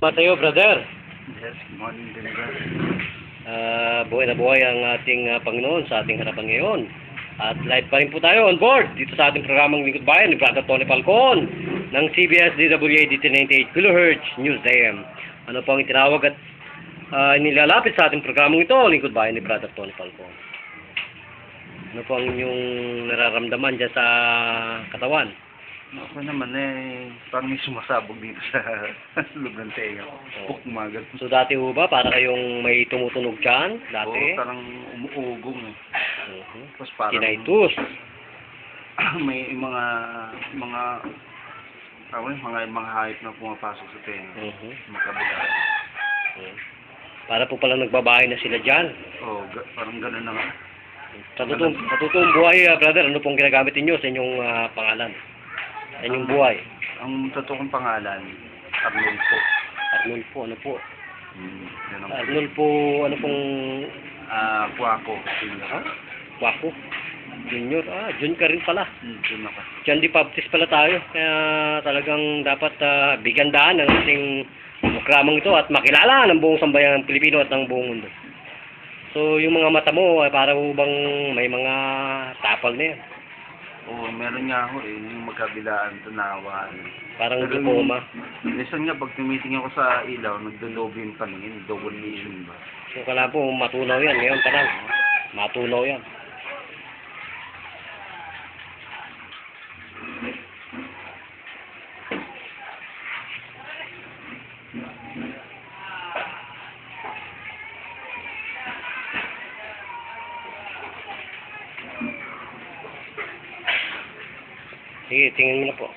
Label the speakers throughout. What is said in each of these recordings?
Speaker 1: Matayo, brother.
Speaker 2: Yes, morning din ba?
Speaker 1: Buhay na buhay ang ating Panginoon sa ating harapan ngayon. At live pa rin po tayo on board dito sa ating programang Lingkod Bayan ni Brother Tony Falcon ng CBS DWA DT98 kHz News AM. Ano po ang itinawag at nilalapit sa ating programang ito, Lingkod Bayan ni Brother Tony Falcon. Ano po ang inyong nararamdaman dyan sa katawan?
Speaker 2: Ako naman parang may sumasabog dito sa loob ng tenga ko. Pukmagal.
Speaker 1: So dati ho ba, para kayong may tumutunog dyan? Dati?
Speaker 2: Oo, parang umuugong Tapos parang
Speaker 1: tinnitus.
Speaker 2: may mga hayop na pumapasok sa tenga. Makabila.
Speaker 1: Para po pala nagbabahay na sila dyan.
Speaker 2: Oo, parang gano'n na nga.
Speaker 1: Sa totoong buhay, brother, ano pong ginagamit ninyo sa inyong pangalan? Sa inyong buhay?
Speaker 2: Ang totoong pangalan, Arnold po.
Speaker 1: Arnold po, ano po?
Speaker 2: Yan ang
Speaker 1: Arnold po, ano pong...
Speaker 2: Kuwako.
Speaker 1: Wako? Junior? Junior ka rin pala.
Speaker 2: Yun ako.
Speaker 1: John D. Baptist pala tayo. Kaya talagang dapat bigandaan ang ating programang ito at makilala ng buong sambayan ng Pilipino at ng buong mundo. So, yung mga mata mo, para bang may mga tapal na yan?
Speaker 2: Oo, meron nga ako yung magkabilaan, tanawan.
Speaker 1: Parang diploma.
Speaker 2: Minsan nga, pag tumitingin ako sa ilaw, nagdo-double yung paningin, double vision ba?
Speaker 1: So, kala po, matunaw yan. Ngayon pa lang. Matunaw yan. Sige, tingin mo na po.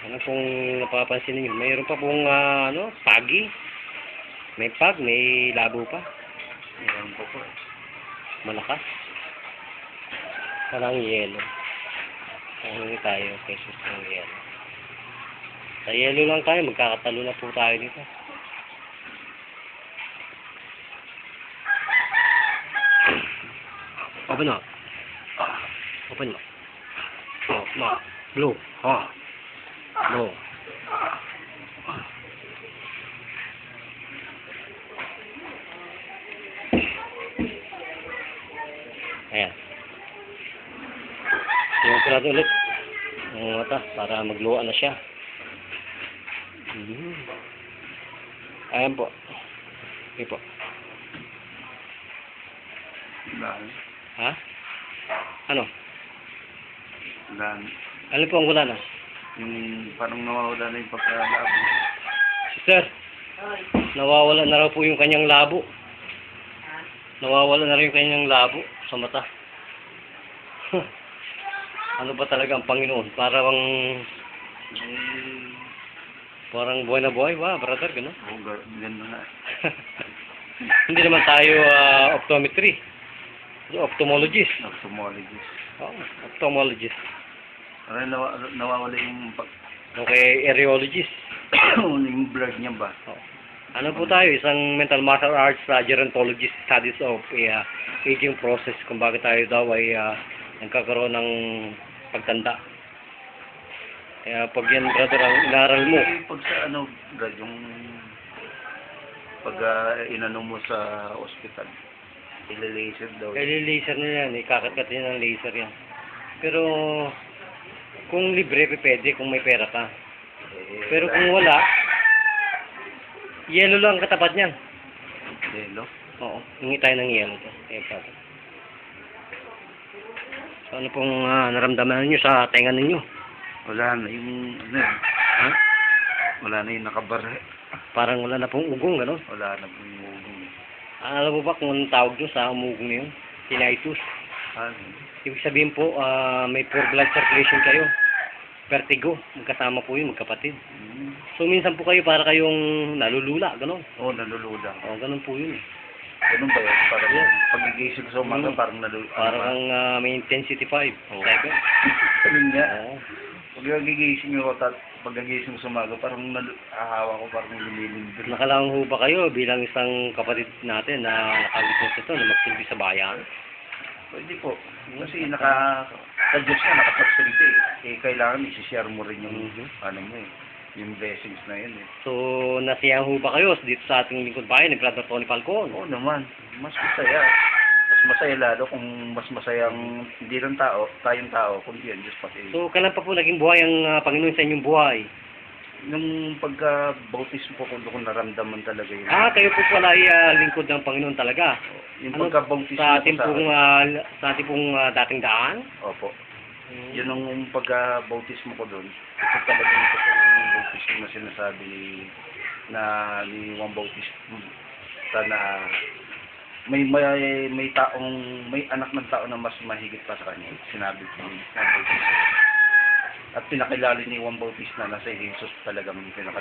Speaker 1: Ano pong napapansin niyo? Mayroon pa pong pagi. May pag, may labo pa.
Speaker 2: Meron po po.
Speaker 1: Malakas. Parang yelo. Ano tayo, pesos ng yelo. Sa yelo lang tayo, magkakatalo na po tayo dito. Open up. Open up. Oh, no. Blue. Oh. No. Ayan. Tingnan ko natin ulit. Ang mata, para magluwa na siya. Ayan po. Okay po.
Speaker 2: Dahil.
Speaker 1: Ha? Ano?
Speaker 2: Dahil.
Speaker 1: Ano po ang wala na?
Speaker 2: Yung parang nawawala na yung pagkalabo.
Speaker 1: Sister, nawawala na raw po yung kanyang labo. Nawawala na rin yung kanyang labo sa mata. Ano ba talaga ang Panginoon? Parang buhay na buhay ba, brother? Gano'n?
Speaker 2: Oo, ganda nga.
Speaker 1: Hindi naman tayo optometry. Ophthalmologist.
Speaker 2: Ophthalmologist.
Speaker 1: Ophthalmologist.
Speaker 2: Parang nawawala yung
Speaker 1: Okay, aerologist.
Speaker 2: yung blood niya ba?
Speaker 1: Ano po tayo? Isang mental martial arts gerontologist, studies of aging process, kung bakit tayo daw ay nagkakaroon ng pagtanda. Kaya pag yan, brother, ang inaral mo.
Speaker 2: Pag sa blood, yung pag inano mo sa ospital, ila-laser daw.
Speaker 1: Laser na yan, ikakakat yan ng laser yan. Pero kung libre, pwede kung may pera ka. Pero kung wala, yelo lang katapat niyan.
Speaker 2: Yelo?
Speaker 1: Oo, hingi tayo ng yelo to. So ano pong naramdaman niyo sa tenga ninyo?
Speaker 2: Wala na yung
Speaker 1: Ha?
Speaker 2: wala na yung nakabara.
Speaker 1: Parang wala na pong ugong, gano'n?
Speaker 2: Wala na yung ugong.
Speaker 1: Alam mo ba kung anong tawag doon sa umugong na yun? Tinnitus. Ibig sabihin po, may poor blood circulation kayo. Vertigo. Magkasama po yun, magkapatid. So, minsan po kayo para kayong nalulula, gano'n.
Speaker 2: Oo, nalulula.
Speaker 1: Oo, gano'n po yun.
Speaker 2: Ganun ba yun? Parang pagigising sa umaga, parang nalulula.
Speaker 1: Parang may intensity 5.
Speaker 2: Oo.
Speaker 1: Ganun
Speaker 2: nga.
Speaker 1: Oo.
Speaker 2: Pag nagigising ako, pag nagising sa umaga, parang ahawa ko, parang lumilindol.
Speaker 1: Nakalang ho ba kayo bilang isang kapatid natin na nakalipas ito na magsilbi sa bayan?
Speaker 2: Pwede po. Kasi sa Diyos na nakapagsalita eh. Eh, kailangan isi-share mo rin yung,
Speaker 1: Mhm.
Speaker 2: ano mo eh, yung blessings na yun eh.
Speaker 1: So, nasiyahan ho ba kayo dito sa ating lingkod bayan ni Brother Tony Falcon?
Speaker 2: Oo naman, mas masaya. Mas masaya lalo kung mas masayang hindi lang tayong tao, kundi ang Diyos pati.
Speaker 1: So, kailan pa po naging buhay ang Panginoon sa inyong buhay?
Speaker 2: Nung pagka-bautismo ko, doon ko naramdaman talaga yun.
Speaker 1: Kayo po pala ay lingkod ng Panginoon talaga.
Speaker 2: Yung
Speaker 1: Ano,
Speaker 2: pagka-bautismo
Speaker 1: sa
Speaker 2: ko
Speaker 1: ating
Speaker 2: sa
Speaker 1: pong, sa ating pong dating daan?
Speaker 2: Opo. Yun ang pagka-bautismo ko doon. Ito talaga yung totoong bautismo na sinasabi ni Juan Bautista na may taong, may anak ng tao na mas mahigit pa sa kanya. Sinabi ko ni Juan Bautista. At pinakilala ni Juan Bautista na si Jesus talagang pinakilala.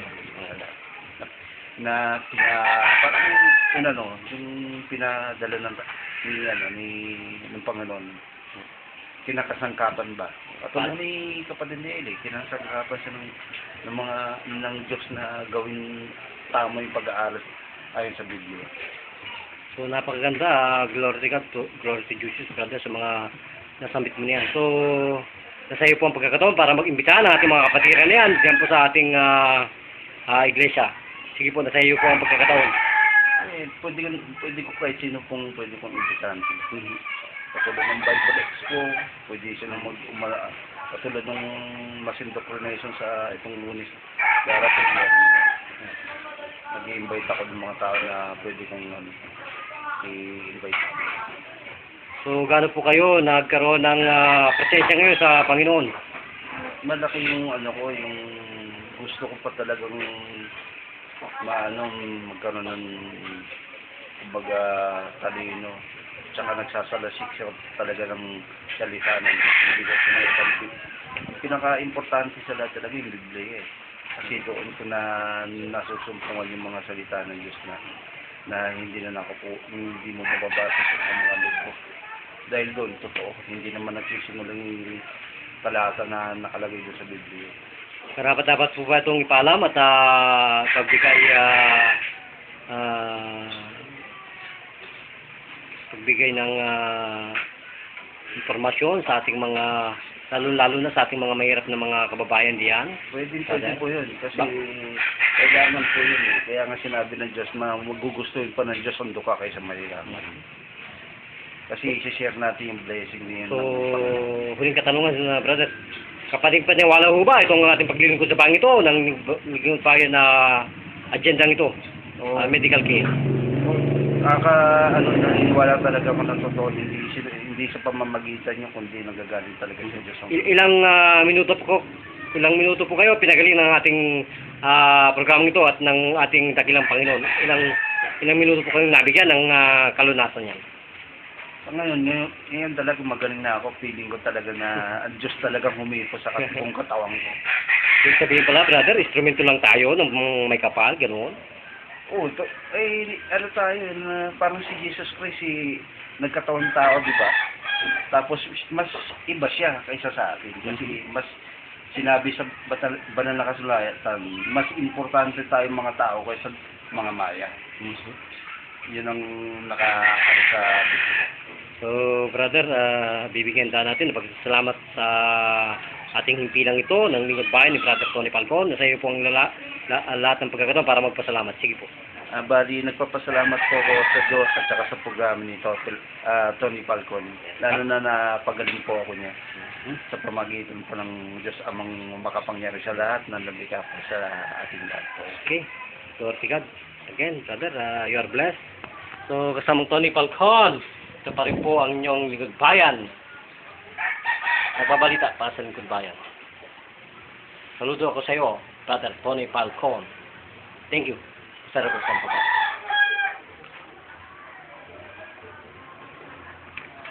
Speaker 2: Parang yung pinadala ng Panginoon, kinakasangkapan ba? At ni kapatid ni Eli, kinasangkapan siya ng Diyos na gawin tama yung pag-aaral ayon sa Biblia.
Speaker 1: So, napakaganda. Glory to Jesus, brother, sa mga nasamit mo niyan. So, nasa iyo po ang pagkakataon para mag-imbitahan ang ating mga kapatiran na yan diyan po sa ating iglesia. Sige po, nasa iyo po ang pagkakataon.
Speaker 2: Eh, pwede ko kahit sino pong pwede kong imbitahan. Katulad ng Bible Expo, pwede silang katulad ng Mass Indoctrination sa itong Lunes. Darating nag-i-invite ako ng mga tao na pwede kong i-invite.
Speaker 1: So, gaano po kayo nagkaroon ng presensya ngayon sa Panginoon?
Speaker 2: Malaki yung yung gusto ko pa talagang magkaroon ng kumbaga talino. Tsaka nagsasalasik siya talaga ng salita ng Biblia sa mga kanti. Ang pinaka-importante sa lahat talaga yung Biblia eh. Kasi doon ko na nasusumpungan yung mga salita ng Diyos na hindi mo mababasa sa mga libro. Dahil doon, totoo, hindi naman nagsisimula yung talata na nakalagay doon sa Biblia.
Speaker 1: Dapat po ba itong ipaalam at pagbigay ng informasyon sa ating mga lalo na sa ating mga mahirap na mga kababayan diyan?
Speaker 2: Pwede po yun. Kasi kailangan po yun eh. Kaya nga sinabi ng Diyos na magugustuhin pa ng Diyos ang duka kaysa mahirapan. Kasi isi-share natin yung blessing niya.
Speaker 1: So, huling katanungan brother. Kapatid paniwala ho ba itong ating paglilingkod sa bang ito ng lingkod bayan na agenda ito? Medical care.
Speaker 2: Naniniwala talaga ako ng totoo. Hindi sa pamamagitan niyo, kundi nagagaling talaga sa Diyos.
Speaker 1: Ilang minuto po kayo pinagaling ng ating programang ito at ng ating dakilang Panginoon? Ilang minuto po kayo nabigyan ng kalunasan niyan?
Speaker 2: Ngayon talaga magaling na ako. Feeling ko talaga na ang Diyos talagang humipo sa buong katawan ko.
Speaker 1: Ibig sabihin pala, brother, instrumento lang tayo ng may kapal, gano'n?
Speaker 2: Oo, tayo, parang si Jesus Christ, nagkatawang tao, di ba? Tapos, mas iba siya kaysa sa atin. Kasi, mas sinabi sa banal na kasulatan, mas importante tayong mga tao kaysa mga maya. Yun ang sa
Speaker 1: So, brother, bibigyan natin ng pagsalamat sa ating himpilang ito ng lingkod bayan ni Brother Tony Falcon. Nasa iyo po ang lahat ng pagkakataon para magpasalamat. Sige po.
Speaker 2: Bali, nagpapasalamat po ako sa Diyos at saka sa programa ni Tony Falcon. Lalo na napagaling po ako niya. Sa pamagitan po ng Diyos amang makapangyari sa lahat na nabika po sa ating lahat po.
Speaker 1: Okay. Glory to God. Again, brother, you are blessed. So, kasamang Tony Falcon, ito pa rin po ang inyong lingkod bayan. Nagbabalita para sa lingkod bayan. Saludo ako sa iyo, Brother Tony Falcon. Thank you. Sarap sa pagkakas.